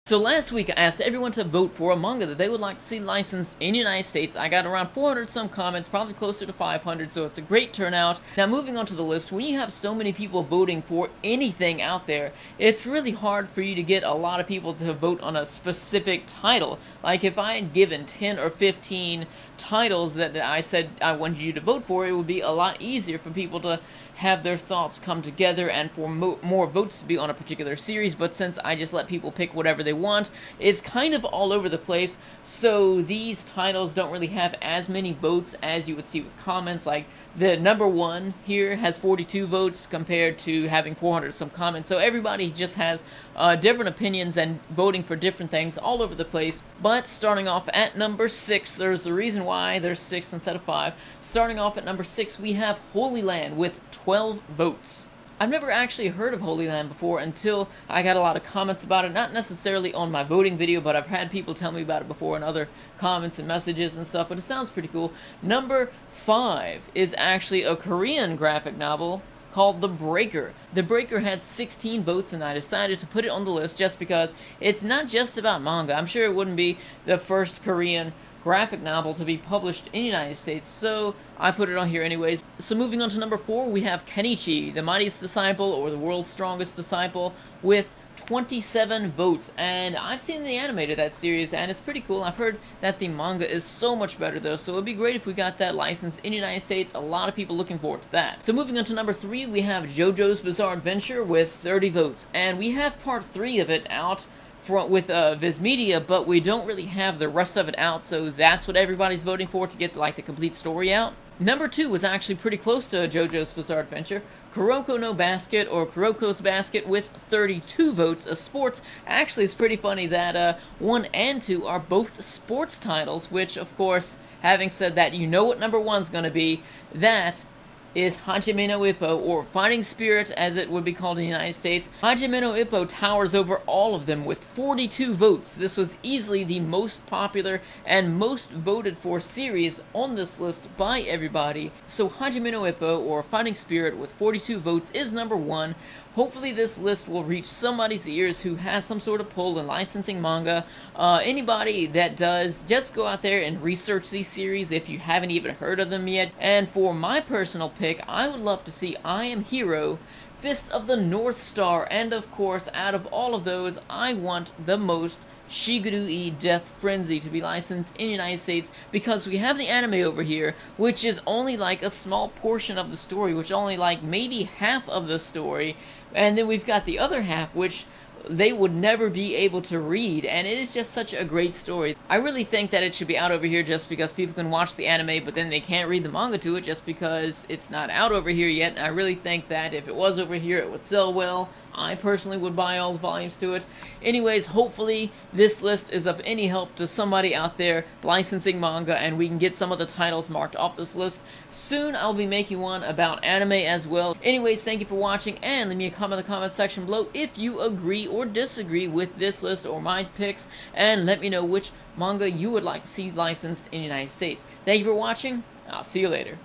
So last week I asked everyone to vote for a manga that they would like to see licensed in the United States. I got around 400 some comments, probably closer to 500, so it's a great turnout. Now moving on to the list, when you have so many people voting for anything out there, it's really hard for you to get a lot of people to vote on a specific title. Like if I had given 10 or 15 titles that I said I wanted you to vote for, it would be a lot easier for people to have their thoughts come together and for more votes to be on a particular series. But since I just let people pick whatever they want, it's kind of all over the place, so these titles don't really have as many votes as you would see with comments. Like the number one here has 42 votes compared to having 400 some comments, so everybody just has different opinions and voting for different things all over the place. But starting off at number 6, there's a reason why there's 6 instead of 5. Starting off at number 6, we have Holy Land with 12 votes. I've never actually heard of Holy Land before until I got a lot of comments about it, not necessarily on my voting video, but I've had people tell me about it before in other comments and messages and stuff, but it sounds pretty cool. Number 5 is actually a Korean graphic novel called The Breaker. The Breaker had 16 votes, and I decided to put it on the list just because it's not just about manga. I'm sure it wouldn't be the first Korean graphic novel to be published in the United States, so I put it on here anyways. So moving on to number 4, we have Kenichi, the Mightiest Disciple, or the World's Strongest Disciple, with 27 votes, and I've seen the anime to that series, and it's pretty cool. I've heard that the manga is so much better though, so it'd be great if we got that licensed in the United States. A lot of people looking forward to that. So moving on to number 3, we have JoJo's Bizarre Adventure with 30 votes, and we have part 3 of it out with Viz Media, but we don't really have the rest of it out, so that's what everybody's voting for, to get like the complete story out. Number 2 was actually pretty close to JoJo's Bizarre Adventure, Kuroko no Basket, or Kuroko's Basket, with 32 votes. Sports. Actually, it's pretty funny that 1 and 2 are both sports titles, which, of course, having said that, you know what number 1's gonna be. That is Hajime no Ippo, or Fighting Spirit as it would be called in the United States. Hajime no Ippo towers over all of them with 42 votes. This was easily the most popular and most voted for series on this list by everybody. So Hajime no Ippo, or Fighting Spirit, with 42 votes is number 1. Hopefully this list will reach somebody's ears who has some sort of pull in licensing manga. Anybody that does, just go out there and research these series if you haven't even heard of them yet. And for my personal pick, I would love to see I Am Hero, Fist of the North Star, and of course, out of all of those, I want the most Shiguru-e Death Frenzy to be licensed in the United States, because we have the anime over here, which is only like a small portion of the story, which only like maybe half of the story, and then we've got the other half, which they would never be able to read, and it is just such a great story. I really think that it should be out over here just because people can watch the anime, but then they can't read the manga to it just because it's not out over here yet, and I really think that if it was over here, it would sell well. I personally would buy all the volumes to it. Anyways, hopefully this list is of any help to somebody out there licensing manga, and we can get some of the titles marked off this list. Soon I'll be making one about anime as well. Anyways, thank you for watching, and leave me a comment in the comment section below if you agree or disagree with this list or my picks, and let me know which manga you would like to see licensed in the United States. Thank you for watching. I'll see you later.